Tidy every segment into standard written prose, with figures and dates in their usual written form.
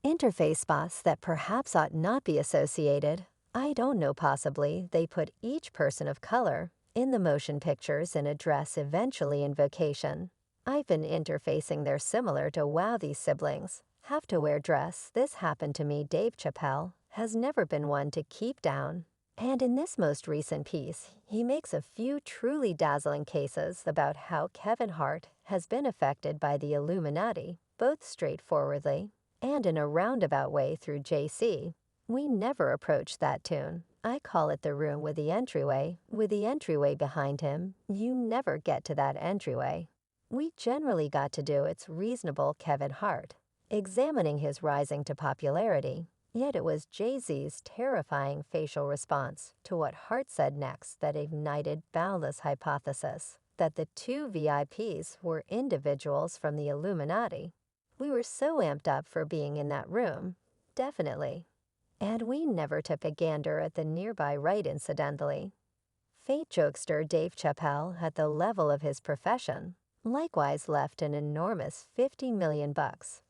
Interface spots that perhaps ought not be associated. I don't know, possibly they put each person of color in the motion pictures in a dress eventually in vocation. I've been interfacing they're similar to wow these siblings. Have to wear dress, this happened to me. Dave Chapelle has never been one to keep down. And in this most recent piece, he makes a few truly dazzling cases about how Kevin Hart has been affected by the Illuminati, both straightforwardly and in a roundabout way through JC. We never approach that tune. I call it the room with the entryway. With the entryway behind him, you never get to that entryway. We generally got to do its reasonable Kevin Hart, examining his rising to popularity. Yet it was Jay-Z's terrifying facial response to what Hart said next that ignited boundless hypothesis that the two VIPs were individuals from the Illuminati. We were so amped up for being in that room, definitely. And we never took a gander at the nearby right, incidentally. Fate jokester Dave Chapelle, at the level of his profession, likewise left an enormous $50 million.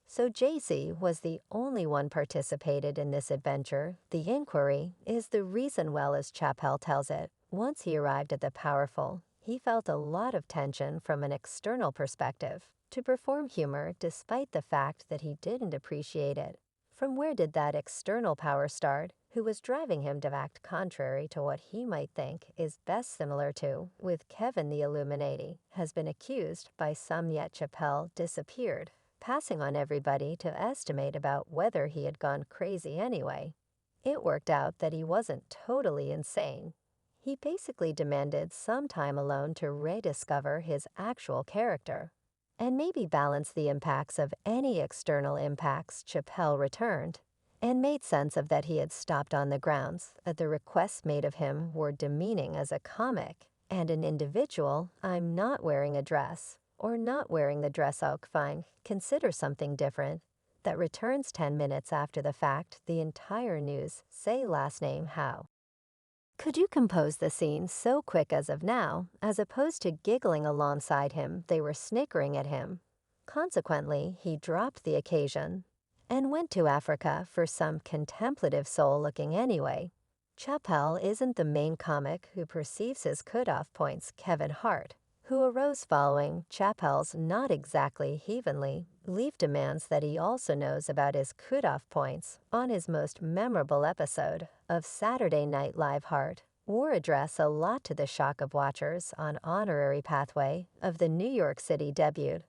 So Jay-Z was the only one participated in this adventure. The inquiry is the reason, well, as Chapelle tells it. Once he arrived at the powerful, he felt a lot of tension from an external perspective to perform humor despite the fact that he didn't appreciate it. From where did that external power start, who was driving him to act contrary to what he might think is best similar to, with Kevin the Illuminati, has been accused by some, yet Chapelle disappeared, passing on everybody to estimate about whether he had gone crazy anyway. It worked out that he wasn't totally insane. He basically demanded some time alone to rediscover his actual character and maybe balance the impacts of any external impacts. Chapelle returned and made sense of that he had stopped on the grounds that the requests made of him were demeaning as a comic and an individual. I'm not wearing a dress, or not wearing the dress. Oh, fine, consider something different. That returns 10 minutes after the fact. The entire news, say last name, how could you compose the scene so quick as of now, as opposed to giggling alongside him? They were snickering at him. Consequently, he dropped the occasion and went to Africa for some contemplative soul looking anyway. Chapelle isn't the main comic who perceives his cutoff points. Kevin Hart, who arose following Chapelle's not exactly heavenly leaf demands that he also knows about his cutoff points on his most memorable episode of Saturday Night Live. Hart wore a dress, a lot to the shock of watchers on honorary pathway of the New York City debut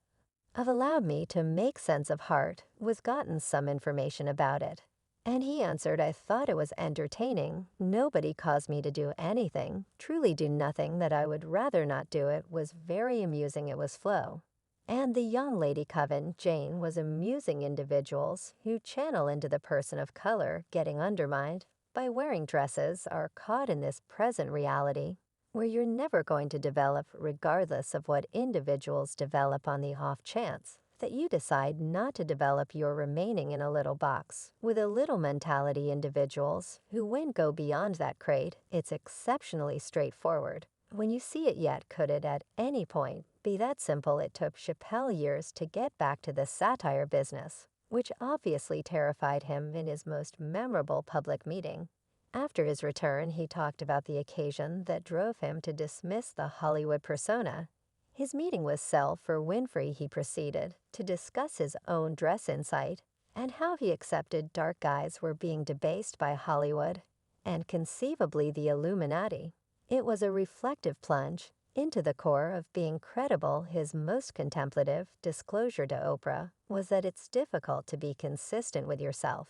of Allowed Me to make sense of Hart was gotten some information about it. And he answered, I thought it was entertaining. Nobody caused me to do anything, truly do nothing that I would rather not do. It was very amusing. It was flow. And the young lady Coven, Jane, was amusing individuals who channel into the person of color getting undermined by wearing dresses are caught in this present reality where you're never going to develop regardless of what individuals develop on the off chance that you decide not to develop. You're remaining in a little box with a little mentality. Individuals who win go beyond that crate. It's exceptionally straightforward. When you see it, yet could it at any point be that simple? It took Chapelle years to get back to the satire business, which obviously terrified him in his most memorable public meeting. After his return, he talked about the occasion that drove him to dismiss the Hollywood persona. His meeting with Sell for Winfrey. He proceeded to discuss his own dress insight and how he accepted dark guys were being debased by Hollywood and conceivably the Illuminati. It was a reflective plunge into the core of being credible. His most contemplative disclosure to Oprah was that it's difficult to be consistent with yourself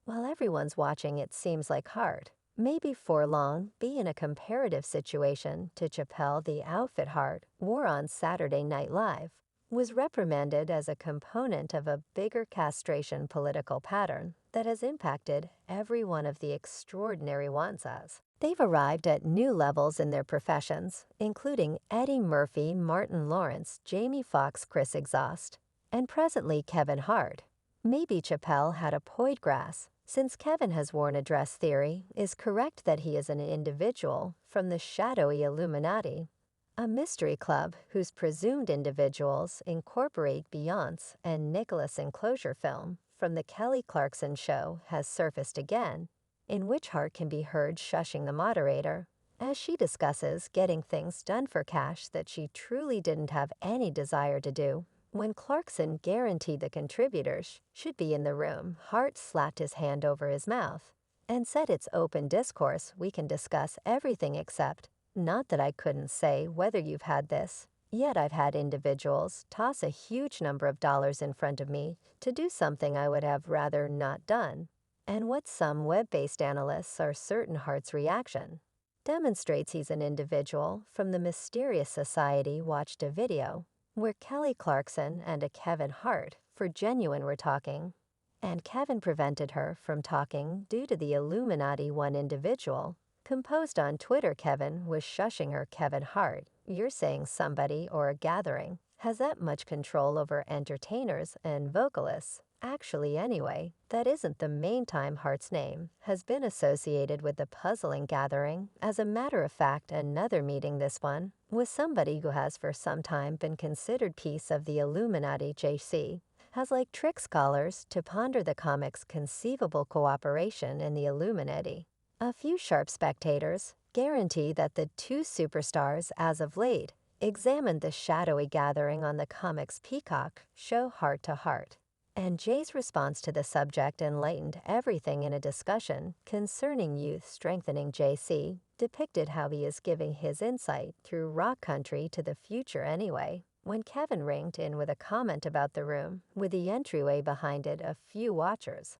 while everyone's watching. It seems like Hart may before long be in a comparative situation to Chapelle. The outfit Hart wore on Saturday Night Live was reprimanded as a component of a bigger castration political pattern that has impacted every one of the extraordinary ones as they've arrived at new levels in their professions, including Eddie Murphy, Martin Lawrence, Jamie Foxx, Chris Exhaust, and presently Kevin Hart. Maybe Chapelle had a point grass, since Kevin has worn a dress. Theory is correct that he is an individual from the shadowy Illuminati, a mystery club whose presumed individuals incorporate Beyonce and Nicholas enclosure film from The Kelly Clarkson Show has surfaced again, in which Hart can be heard shushing the moderator, as she discusses getting things done for cash that she truly didn't have any desire to do. When Clarkson guaranteed the contributors should be in the room, Hart slapped his hand over his mouth and said it's open discourse, we can discuss everything except, not that I couldn't say whether you've had this. Yet I've had individuals toss a huge number of dollars in front of me to do something I would have rather not done. And what some web-based analysts are certain Hart's reaction demonstrates he's an individual from the Mysterious Society watched a video where Kelly Clarkson and a Kevin Hart for genuine were talking, and Kevin prevented her from talking due to the Illuminati one individual composed on Twitter. Kevin was shushing her. Kevin Hart, you're saying somebody or a gathering has that much control over entertainers and vocalists. Actually, anyway, that isn't the main time Hart's name has been associated with the puzzling gathering. As a matter of fact, another meeting, this one, with somebody who has for some time been considered piece of the Illuminati. JC has like trick scholars to ponder the comics' conceivable cooperation in the Illuminati. A few sharp spectators guarantee that the two superstars as of late examined the shadowy gathering on the comics Peacock show Heart to Heart. And Jay's response to the subject enlightened everything in a discussion concerning youth strengthening. JC depicted how he is giving his insight through rock country to the future anyway. When Kevin ringed in with a comment about the room, with the entryway behind it, a few watchers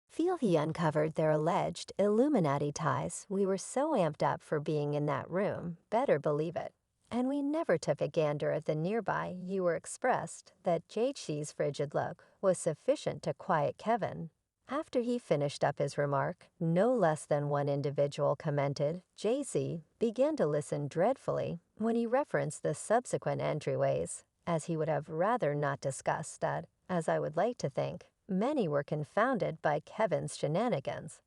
feel he uncovered their alleged Illuminati ties. We were so amped up for being in that room, better believe it. And we never took a gander at the nearby. You were expressed that JC's frigid look was sufficient to quiet Kevin. After he finished up his remark, no less than one individual commented, JC began to listen dreadfully when he referenced the subsequent entryways, as he would have rather not discussed that, as I would like to think. Many were confounded by Kevin's shenanigans,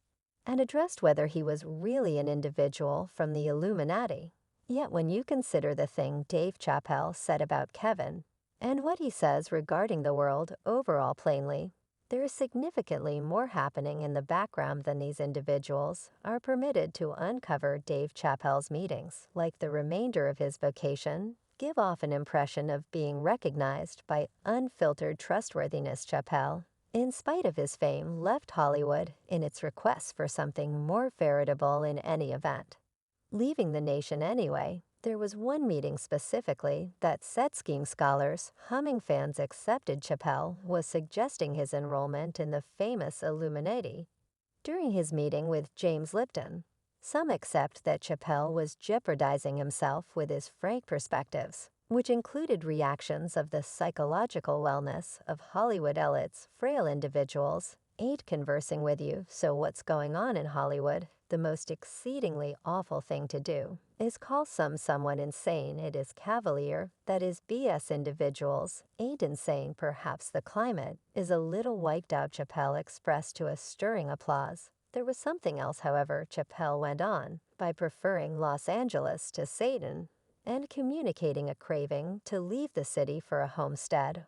and addressed whether he was really an individual from the Illuminati. Yet when you consider the thing Dave Chapelle said about Kevin, and what he says regarding the world overall plainly, there is significantly more happening in the background than these individuals are permitted to uncover. Dave Chapelle's meetings, like the remainder of his vocation, give off an impression of being recognized by unfiltered trustworthiness. Chapelle, in spite of his fame, left Hollywood in its request for something more veritable in any event. Leaving the nation anyway, there was one meeting specifically that set scheme scholars, humming fans accepted Chapelle was suggesting his enrollment in the famous Illuminati. During his meeting with James Lipton, some accept that Chapelle was jeopardizing himself with his frank perspectives, which included reactions of the psychological wellness of Hollywood elites. Frail individuals ain't conversing with you, so what's going on in Hollywood? The most exceedingly awful thing to do is call someone insane. It is cavalier, that is BS. Individuals ain't insane. Perhaps the climate is a little wiped out, Chapelle expressed to a stirring applause. There was something else, however. Chapelle went on by preferring Los Angeles to Satan and communicating a craving to leave the city for a homestead